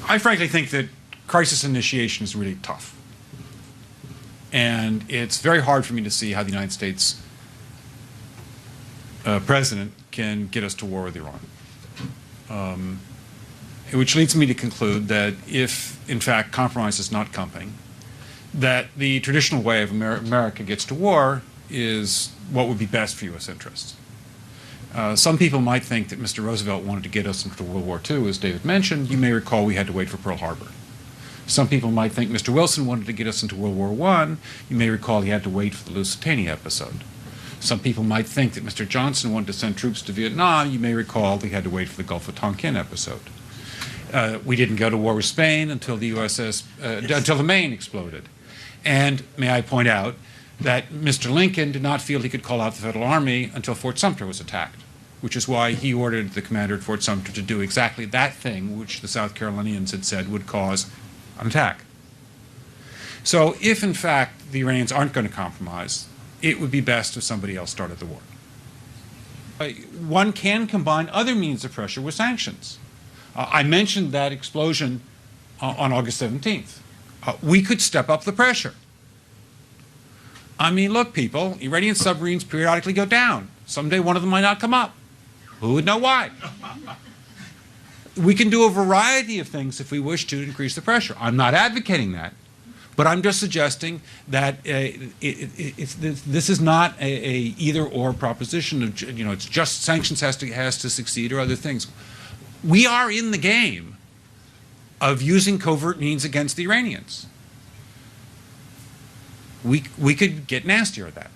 I frankly think that crisis initiation is really tough. And it's very hard for me to see how the United States president can get us to war with Iran. Which leads me to conclude that if, in fact, compromise is not coming, that the traditional way of America gets to war is what would be best for U.S. interests. Some people might think that Mr. Roosevelt wanted to get us into World War II, as David mentioned. You may recall we had to wait for Pearl Harbor. Some people might think Mr. Wilson wanted to get us into World War I. You may recall he had to wait for the Lusitania episode. Some people might think that Mr. Johnson wanted to send troops to Vietnam. You may recall he had to wait for the Gulf of Tonkin episode. We didn't go to war with Spain until the until the Maine exploded. And may I point out that Mr. Lincoln did not feel he could call out the Federal Army until Fort Sumter was attacked, which is why he ordered the commander at Fort Sumter to do exactly that thing which the South Carolinians had said would cause an attack. So if, in fact, the Iranians aren't going to compromise, it would be best if somebody else started the war. One can combine other means of pressure with sanctions. I mentioned that explosion on August 17th. We could step up the pressure. I mean, look, people, Iranian submarines periodically go down. Someday one of them might not come up. Who would know why? We can do a variety of things if we wish to increase the pressure. I'm not advocating that, but I'm just suggesting that this is not a either-or proposition of, it's just sanctions has to succeed or other things. We are in the game of using covert means against the Iranians. We could get nastier at that.